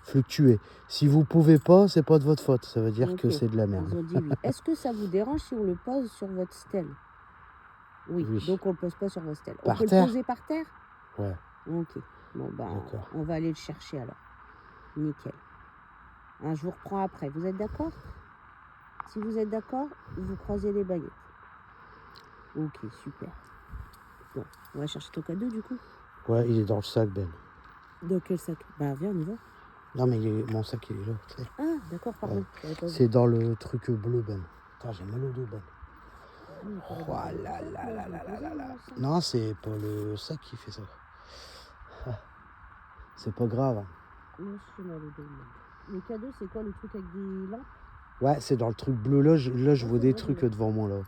fluctuer? Si vous pouvez pas, c'est pas de votre faute. Ça veut dire que Ok. c'est de la Ils merde. ont dit oui. Est-ce que ça vous dérange si on le pose sur votre stèle? Oui. Oui. Donc on le pose pas sur votre stèle. On Par peut terre? le poser par terre? Ouais. Ok. Bon ben, D'accord. on va aller le chercher alors. Nickel. Hein, je vous reprends après. Vous êtes d'accord? Si vous êtes d'accord, vous croisez les baguettes. Ok, super. Bon, on va chercher ton cadeau du coup. Ouais, il est dans le sac, Ben. Dans quel sac? Bah viens, on y va. Non mais mon sac il est là. Tu sais. Ah, d'accord, pardon. Ouais. J'avais pas vu. C'est dans le truc bleu, Ben. Attends, j'ai mal au dos, Ben. Oui, Oh il faudrait là que je là le là sac, là moi, je là vais là le là. poser, moi, Non, c'est pas le sac qui fait ça. Ah, c'est pas grave. Hein. moi, je suis mal au dos. moi. Le cadeau, c'est quoi? Le truc avec des lampes? Ouais, c'est dans le truc bleu. Là, je Ouais, vois c'est des vrai, trucs mais- devant moi, là.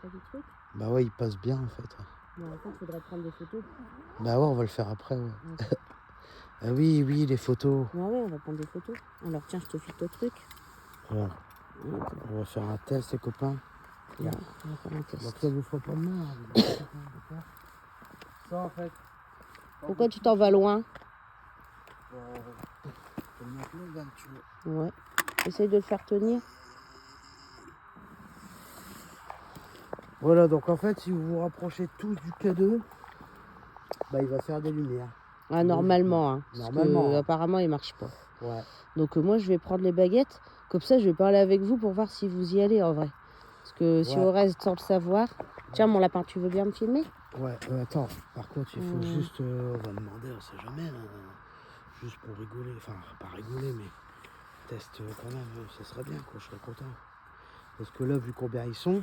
T'as des trucs? Bah ouais, il passe bien, en fait. Mais en fait, il faudrait prendre des photos. Bah ouais, on va le faire après, ouais. Ouais. Ah oui, oui, les photos. Ouais, on va prendre des photos. Alors, tiens, je te file ton truc. Voilà. Ouais, On va faire un test, les copains. on va faire un test. Donc ça vous fera pas de mal. Hein, d'accord. Ça, en fait. Pourquoi tu t'en vas loin? Faut le mettre là, Ben, tu vois. Ouais. Essaye de le faire tenir. Voilà, donc en fait, si vous vous rapprochez tous du K2, bah il va faire des lumières. Ah, normalement, hein, parce Normalement, que hein. apparemment, il marche pas. Ouais. Donc, moi, je vais prendre les baguettes. Comme ça, je vais parler avec vous pour voir si vous y allez en vrai. Parce que si Ouais. on reste sans le savoir. Tiens, mon lapin, tu veux bien me filmer? Ouais, attends, par contre, il faut Hmm. juste, on va demander, on sait jamais, là, juste pour rigoler, enfin, pas rigoler, mais test quand même, ça serait bien, quoi, je serais content. Parce que là, vu combien ils sont,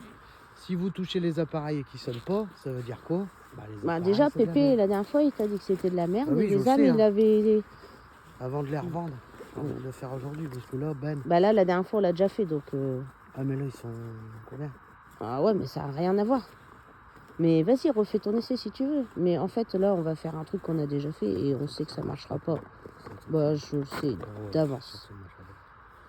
si vous touchez les appareils et qu'ils sonnent pas, ça veut dire quoi? Bah, les Bah, appareils, déjà, c'est de la Pépé, merde. la dernière fois, il t'a dit que c'était de la merde. Bah oui, et je les le âmes, sais, il hein. avait. Avant de les revendre, j'ai envie de le faire aujourd'hui, parce que là, Ben, Bah, là, la dernière fois, on l'a déjà fait. Donc. ah, mais là, ils sont combien? Ah ouais, mais ça n'a rien à voir. Mais vas-y, refais ton essai si tu veux. Mais en fait, là, on va faire un truc qu'on a déjà fait et on sait que ça marchera pas. Bah, je le sais d'avance.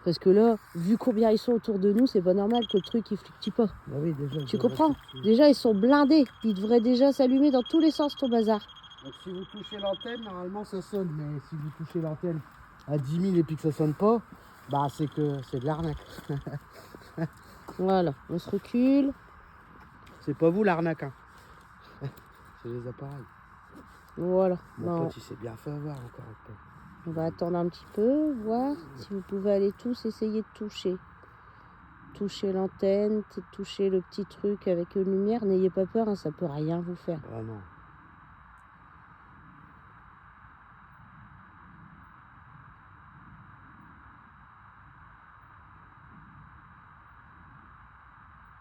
Parce que là, vu combien ils sont autour de nous, c'est pas normal que le truc, il fluctue pas. Bah oui, déjà. Tu comprends? Déjà, ils sont blindés. Ils devraient déjà s'allumer dans tous les sens, ton bazar. Donc si vous touchez l'antenne, normalement ça sonne. Mais si vous touchez l'antenne à 10 000 et puis que ça sonne pas, bah c'est que c'est de l'arnaque. Voilà, on se recule. C'est pas vous l'arnaque, hein. C'est les appareils. Voilà. Mon Non, pote il s'est bien fait avoir encore un peu. on va attendre un petit peu, voir si vous pouvez aller tous essayer de toucher. Toucher l'antenne, toucher le petit truc avec une lumière. N'ayez pas peur, hein, ça peut rien vous faire. Ah non.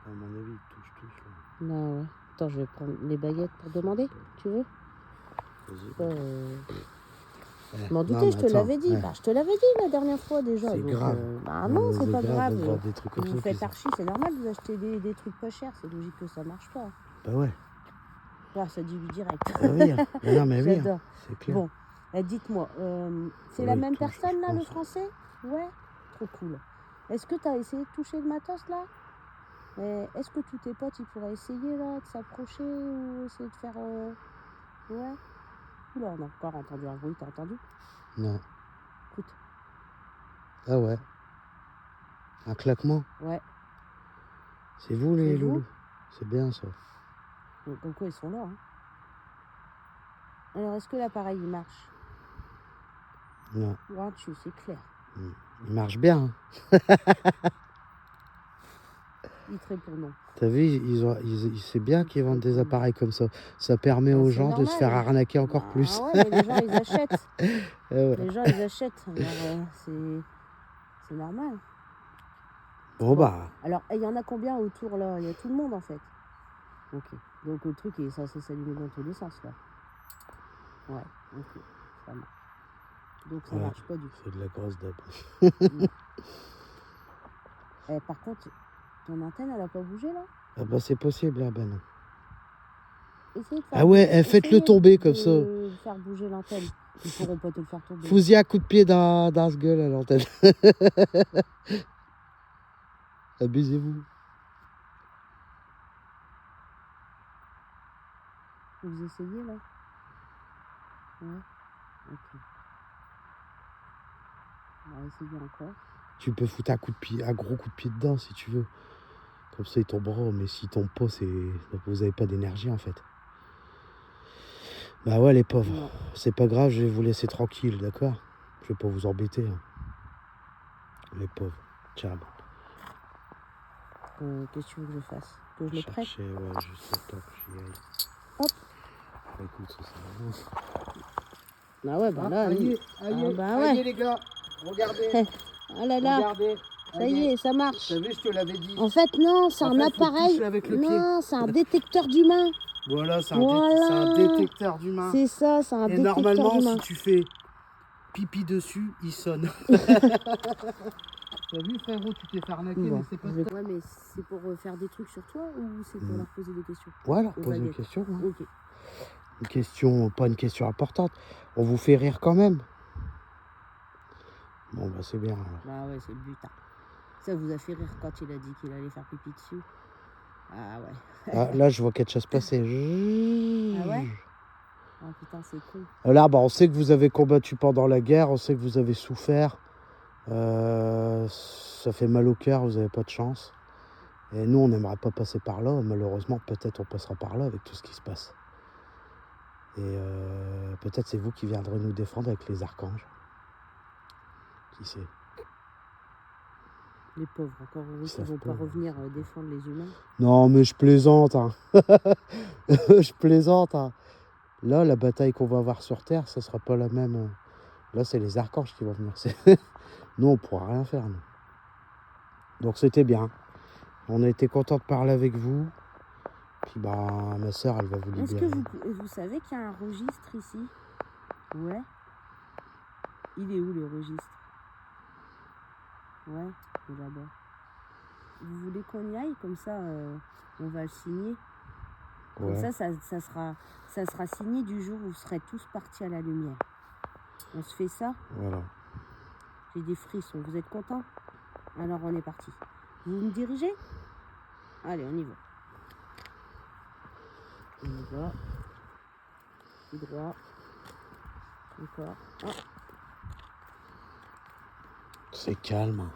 À mon avis, ils touchent tous là. Bah ouais. Attends, je vais prendre les baguettes pour demander. Tu veux? Vas-y. Je m'en doutais, je te l'avais dit. Ouais. Bah, je te l'avais dit la dernière fois déjà. C'est donc, grave. bah non, c'est pas grave. de voir des trucs comme Vous ça. faites puis archi, c'est normal de vous acheter des trucs pas chers. C'est logique que ça marche pas. Bah ouais. Ah, ça dit oui direct. Ah oui, mais non, mais oui, J'adore. c'est clair. Bon, dites-moi, c'est Ouais, la il même touche, personne je là, le pense. français? Ouais, trop cool. Est-ce que tu as essayé de toucher le matos là? Est-ce que tous tes potes ils pourraient essayer là de s'approcher ou essayer de faire. Ouais? Oula, on a encore entendu un bruit, t'as entendu? Non. Écoute, Ah ouais. Un claquement. ouais, C'est vous c'est les vous? loulous. C'est bien ça. Donc, comme quoi ils sont là. Hein. Alors, est-ce que l'appareil il marche? Non. Ouais, c'est clair. Il marche bien. Il te répond non. T'as vu, c'est bien qu'ils vendent des appareils comme ça. Ça permet Ah, aux c'est gens de se faire normal. arnaquer encore Bah plus. ouais, mais les gens ils achètent. Ah ouais. Les gens ils achètent. Alors, c'est normal. Bon Bon. bah, Alors, il y en a combien autour là? Il y a tout le monde en fait. Ok. Donc le truc est censé s'allumer dans tous les sens là. Ouais, ok. Ça marche. Donc ça ouais, marche pas du tout. c'est de la grosse daube. Par contre, ton antenne elle a pas bougé là? Ah bah c'est possible là, Ben. Essayez de faire Ah ouais, faites-le essayez tomber comme ça. de faire bouger l'antenne. Ils pourront pas te le faire tomber. Fous-y un coup de pied dans ce gueule à l'antenne. Abusez-vous. Vous essayez là? Ouais. Ok. On va essayer encore. Tu peux foutre un gros coup de pied dedans si tu veux. Comme ça il tombera, mais s'il tombe pas, vous avez pas d'énergie en fait. Bah ouais les pauvres, Non. c'est pas grave, je vais vous laisser tranquille, d'accord? Je vais pas vous embêter. Hein. Les pauvres. Ciao. Qu'est-ce que tu veux que je fasse? Que je le prête? Chercher, ouais, juste le temps que j'y aille. Hop. Bah, écoute, ça avance. Ah ouais, bah là. Bah ouais. les gars, regardez, Ah là là. regardez. Ça y est, ça marche. T'as vu, je te l'avais dit. En fait, non, c'est En un fait, faut appareil. toucher avec le pied. Non, c'est un détecteur d'humain. Voilà, c'est Voilà. un détecteur d'humain. C'est ça, c'est un Et détecteur normalement, d'humain. si tu fais pipi dessus, il sonne. T'as vu, frérot, tu t'es fait arnaquer, Bon, mais c'est pas ouais, mais c'est pour faire des trucs sur toi ou c'est pour leur poser des questions? Ouais, alors Aux pose une baguettes. question. Hein. Ok. Une question, pas une question importante. On vous fait rire quand même. Bon, bah c'est bien. Alors. Bah ouais, c'est le but. Hein. Ça vous a fait rire quand il a dit qu'il allait faire pipi dessus? Ah ouais. Ah, là, je vois quelque chose passer. Ah ouais? Oh putain, c'est con. Là, bah, on sait que vous avez combattu pendant la guerre, on sait que vous avez souffert. Ça fait mal au cœur, vous n'avez pas de chance. Et nous, on n'aimerait pas passer par là. Malheureusement, peut-être on passera par là avec tout ce qui se passe. Et peut-être c'est vous qui viendrez nous défendre avec les archanges. Qui sait? Les pauvres, encore heureux qu'ils vont pas revenir défendre les humains. Non, mais je plaisante. Hein. Je plaisante. Hein. Là, la bataille qu'on va avoir sur Terre, ça sera pas la même. Là, c'est les archanges qui vont venir. Nous, on pourra rien faire. Nous. Donc, c'était bien. On a été content de parler avec vous. Puis, bah, ma soeur, elle va vous libérer. Est-ce que vous savez qu'il y a un registre ici? Ouais. Il est où le registre? Ouais, il est là-bas. Vous voulez qu'on y aille? Comme ça, on va le signer. Comme Ouais. ça sera signé du jour où vous serez tous partis à la lumière. On se fait ça? Voilà. J'ai des frissons. Vous êtes contents? Alors, on est parti. Vous me dirigez? Allez, on y va. On y va. Tout droit. Encore. Ah. C'est calme.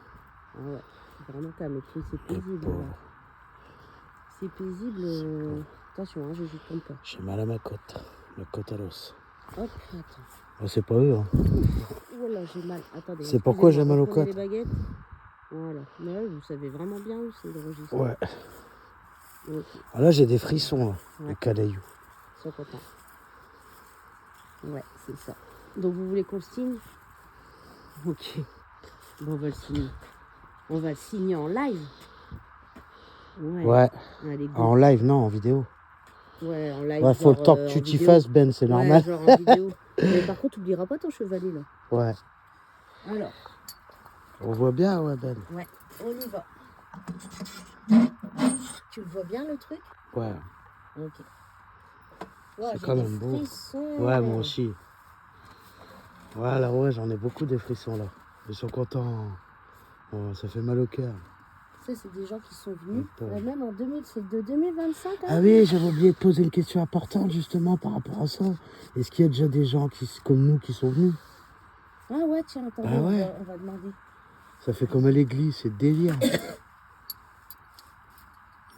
Ah ouais, c'est vraiment calme. Et puis c'est paisible. C'est paisible. Attention, hein, j'hésite pas. J'ai mal à ma côte. Ma côte à l'os. Hop, attends. Oh, c'est pas eux. Hein. Voilà, j'ai mal. Attendez. C'est pourquoi j'ai mal aux côtes. côtes. Les baguettes. Voilà. Mais là, vous savez vraiment bien où c'est le registre. Ouais. Okay. Ah, là, j'ai des frissons, là. Ouais. Des canailloux. Sois content. Ouais, c'est ça. Donc, vous voulez qu'on le signe? Ok. Bon, on va le signer. On va le signer en live. Ouais. Allez, go. En live, non, en vidéo. Ouais, en live. Ouais, faut le temps que tu t'y fasses, Ben, c'est normal. Genre en vidéo. Mais par contre, t'oublieras pas ton chevalet, là. Ouais. Alors. On voit bien, ouais, Ben. Ouais, on y va. Tu vois bien le truc? Ouais. Ok. Ouah, C'est j'ai quand des même beau. frissons. Ouais, moi aussi. Voilà, ouais, j'en ai beaucoup des frissons là. Ils sont contents. Oh, ça fait mal au cœur. Ça, c'est des gens qui sont venus, Pauvre. même en 2000, c'est de 2025. Ah oui, j'avais oublié de poser une question importante justement par rapport à ça. Est-ce qu'il y a déjà des gens comme nous qui sont venus? Ah ouais, tiens, attendez, Ah ouais. on va demander. Ça fait comme à l'église, c'est délire.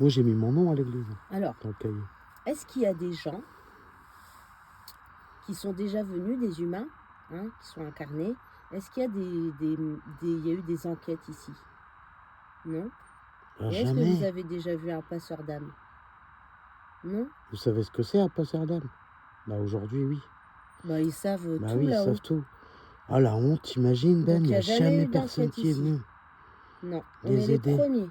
Moi, j'ai mis mon nom à l'église. Alors, dans le cahier. est-ce qu'il y a des gens qui sont déjà venus, des humains, hein, qui sont incarnés? Est-ce qu'il y a il y a eu des enquêtes ici? Non? Ah, Et est-ce que jamais. vous avez déjà vu un passeur d'âme? Non? Vous savez ce que c'est un passeur d'âme? Bah aujourd'hui, oui. Bah, ils savent Bah tout oui, ils là-haut. savent tout. Ah la honte, t'imagines Ben, Donc, il il n'y n'y a a jamais jamais eu personne d'enquête qui est ici. venu Non, on est les les aider. premiers.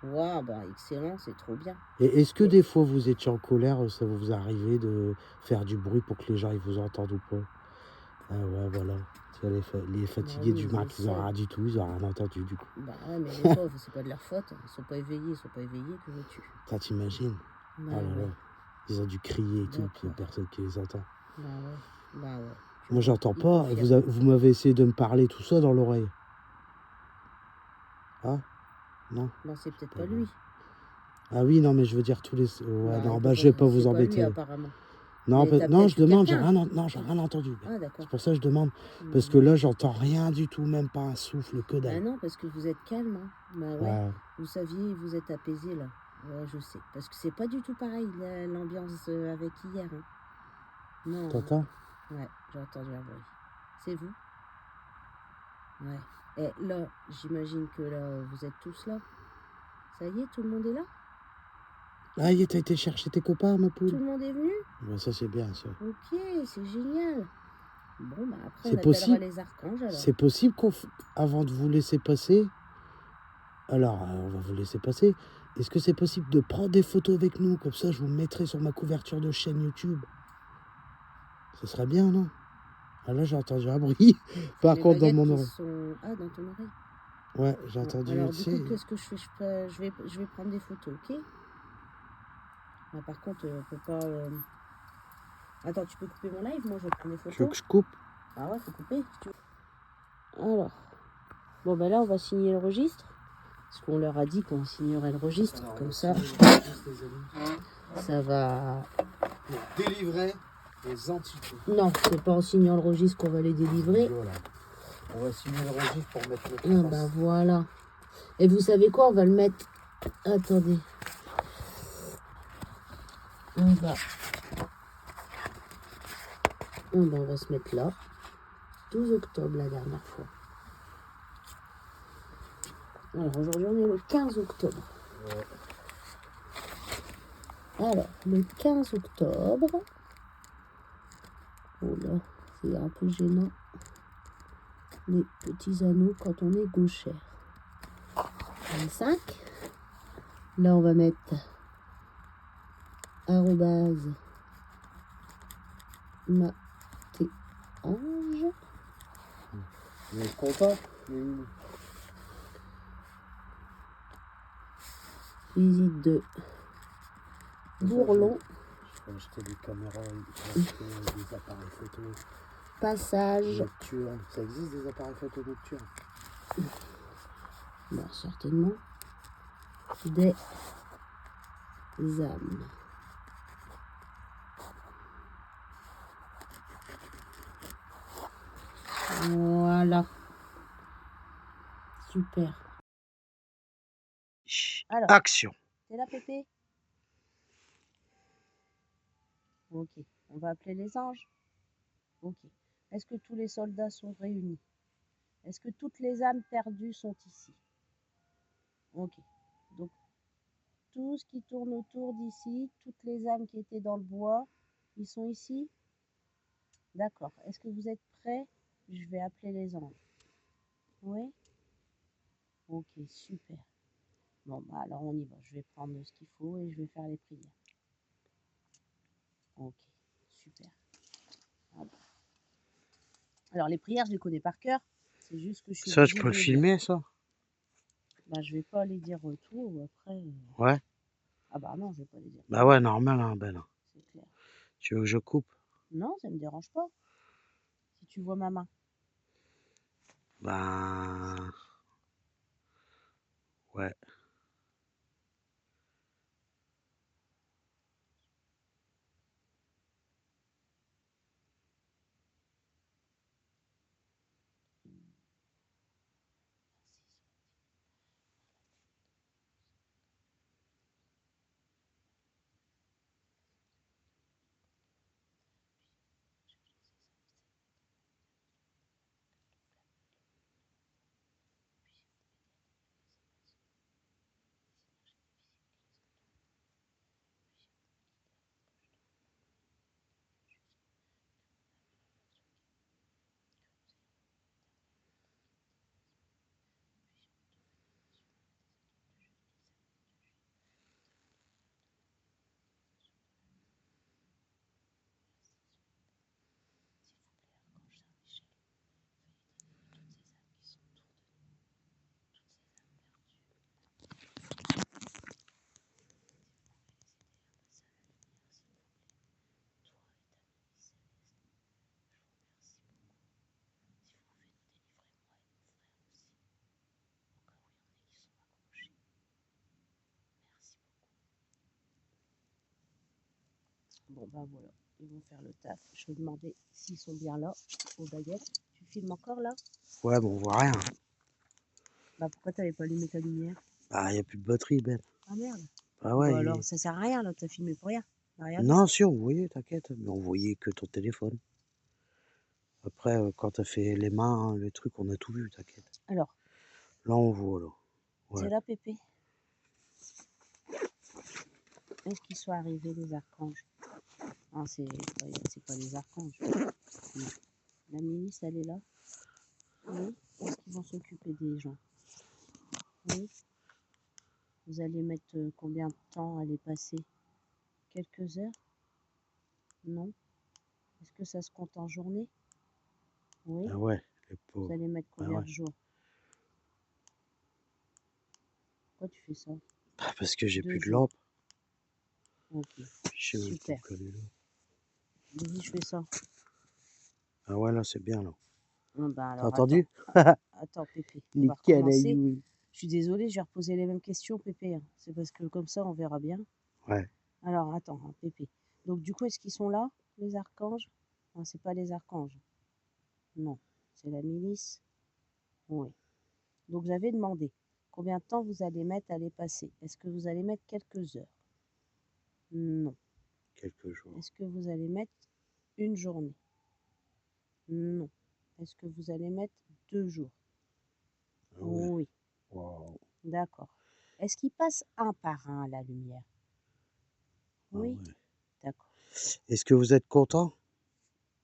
Waouh, bah excellent, c'est trop bien. Et est-ce que des fois vous étiez en colère, ça vous arrivait de faire du bruit pour que les gens ils vous entendent ou pas? Ah ouais, voilà. Tu vois, les Bah fatigués oui, du on Mac, ils n'ont essaie. rien du tout, ils n'ont rien entendu du coup. Bah ouais, mais les pauvres, c'est pas de leur faute. Ils sont pas éveillés, que veux-tu? Ça t'imagines? Bah Ah là ouais, là. Ils ont dû crier et tout, puis il n'y a d'accord. personne qui les entend. Bah ouais, bah ouais. Tu Moi vois, j'entends il pas, confirme. vous m'avez essayé de me parler tout ça dans l'oreille. Ah? Non? Bah c'est peut-être Pas pas vrai. lui. Ah oui, non, mais je veux dire tous les... Ouais, Bah, non, il peut bah je vais pas vous c'est pas lui embêter. apparemment. Non, Mais t'as non, peut-être je vu demande, quelqu'un. non, j'ai rien entendu. Ah d'accord. C'est pour ça que je demande. Bah, Parce que là, j'entends rien du tout, même pas un souffle, que bah dalle. non, parce que vous êtes calme. Hein. Bah ouais. Ouais. Vous saviez, vous êtes apaisé là. Ouais, je sais. Parce que c'est pas du tout pareil l'ambiance avec hier. Hein. Non. T'entends? Ouais, j'ai entendu un bruit. C'est vous? Ouais. Et là, j'imagine que là, vous êtes tous là. Ça y est, tout le monde est là? Ah, t'as été chercher tes copains, ma Tout poule? le monde est venu? Ouais, ça c'est bien, ça. Ok, c'est génial. Bon, bah après, C'est on appellera possible, les archanges alors. c'est possible avant de vous laisser passer, alors on va vous laisser passer, est-ce que c'est possible de prendre des photos avec nous, comme ça je vous mettrai sur ma couverture de chaîne YouTube? Ce serait bien, non? Ah là, j'ai entendu un bruit, par Les contre, dans baguettes mon qui oreille. sont... Ah, dans ton oreille. Ouais, j'ai Bon, entendu, alors, tu du sais... coup, qu'est-ce que je fais? Je vais prendre des photos, ok? Ah, par contre, on peut pas... Attends, tu peux couper mon live? Moi, je vais prendre des Tu veux photos. que je coupe? Ah ouais, faut couper. Si tu veux. Alors, bon, ben là, on va signer le registre. Parce qu'on leur a dit qu'on signerait le registre. Alors, comme ça, ça va... Pour délivrer les entités. Non, c'est pas en signant le registre qu'on va les délivrer. Voilà. On va signer le registre pour mettre le Ah bah voilà. Et vous savez quoi? On va le mettre... Attendez. On va se mettre là. 12 octobre la dernière fois. Alors aujourd'hui on est le 15 octobre. Ouais. Alors, le 15 octobre... Oh là, c'est un peu gênant. Les petits anneaux quand on est gauchère. 25. Là, on va mettre arrobase Matéange. Vous êtes content? Visite de Bourlon. Je vais acheter des caméras, des appareils photo. Passage. Nocturne. Ça existe des appareils photo nocturnes? Bah, certainement. Des âmes. Voilà. Super. Alors, action. t'es là, Pépé? Ok. On va appeler les anges. Ok. Est-ce que tous les soldats sont réunis? Est-ce que toutes les âmes perdues sont ici? Ok. Donc, tout ce qui tourne autour d'ici, toutes les âmes qui étaient dans le bois, ils sont ici? D'accord. Est-ce que vous êtes prêts? Je vais appeler les anges. Oui? Ok, super. Bon, bah alors on y va. Je vais prendre ce qu'il faut et je vais faire les prières. Ok, super. Ah bon. Alors les prières, je les connais par cœur. C'est juste que je suis Ça, je obligée peux de le les filmer, dire. ça? Bah, je vais pas les dire tout ou après. Ouais. Ah bah non, je vais pas les dire. Bah ouais, normal, hein, Ben. c'est clair. Tu veux que je coupe? Non, ça me dérange pas. Si tu vois ma main. Ben... Ouais. Bon, bah voilà, ils vont faire le taf. Je vais demander s'ils sont bien là, aux baguettes. Tu filmes encore là? Ouais, bon, on voit rien. Bah pourquoi t'avais pas allumé ta lumière? Bah, y a plus de batterie, Ben. Ah merde. Bah ouais. Bah alors, ça sert à rien là, t'as filmé pour rien. On a rien vu. Non, si, on voyait, t'inquiète. Mais on voyait que ton téléphone. Après, quand t'as fait les mains, les trucs, on a tout vu, t'inquiète. Alors, Là, on voit, là. Ouais. c'est là, Pépé. Est-ce qu'ils sont arrivés, les archanges? Ah, c'est pas les archanges. Non. La ministre, elle est là? Oui. Est-ce qu'ils vont s'occuper des gens? Oui. Vous allez mettre combien de temps à les passer? Quelques heures? Non. Est-ce que ça se compte en journée? Oui. Ah ouais, les Vous pauvres. allez mettre Bah combien ouais. de jours? Pourquoi tu fais ça? Bah, parce que j'ai 2 plus de jours. lampe. Ok. Je sais même pas Super. quelle est là. Vas-y, je fais ça. Ah ouais, là, c'est bien, là. Ah bah T'as alors, entendu? attends, Pépé. On Les va recommencer. canailloux. Je suis désolée, je vais reposer les mêmes questions, Pépé, hein. C'est parce que comme ça, on verra bien. Ouais. Alors, attends, hein, Pépé. Donc, du coup, est-ce qu'ils sont là, les archanges? Non, c'est pas les archanges. Non, c'est la milice. Oui. Donc, j'avais demandé combien de temps vous allez mettre à les passer. Est-ce que vous allez mettre quelques heures? Non. Quelques jours. Est-ce que vous allez mettre une journée? Non. Est-ce que vous allez mettre 2 jours? Ah ouais. Oui. Waouh. D'accord. Est-ce qu'ils passent un par un à la lumière? Ah Oui. ouais. D'accord. Est-ce que vous êtes content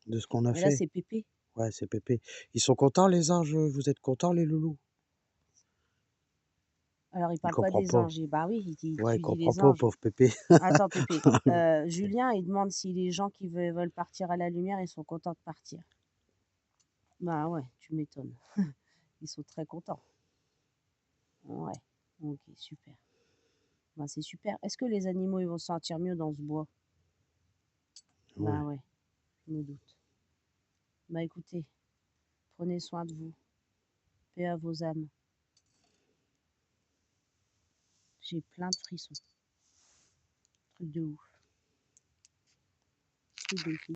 de ce qu'on a Mais là, fait? c'est Pépé. Ouais, c'est Pépé. Ils sont contents, les anges? Vous êtes contents, les loulous? Alors, il Il parle pas comprend des pas. anges. Bah oui, Ouais, il tu dis comprend les pas, anges. pauvre Pépé. Attends, Pépé. Julien, il demande si les gens qui veulent partir à la lumière, ils sont contents de partir. Bah ouais, tu m'étonnes. Ils sont très contents. Ouais. Ok, super. Bah c'est super. Est-ce que les animaux, ils vont se sentir mieux dans ce bois? Ouais. Bah ouais, je me doute. Bah écoutez, prenez soin de vous. Paix à vos âmes. J'ai plein de frissons. Truc de ouf. Truc de fille.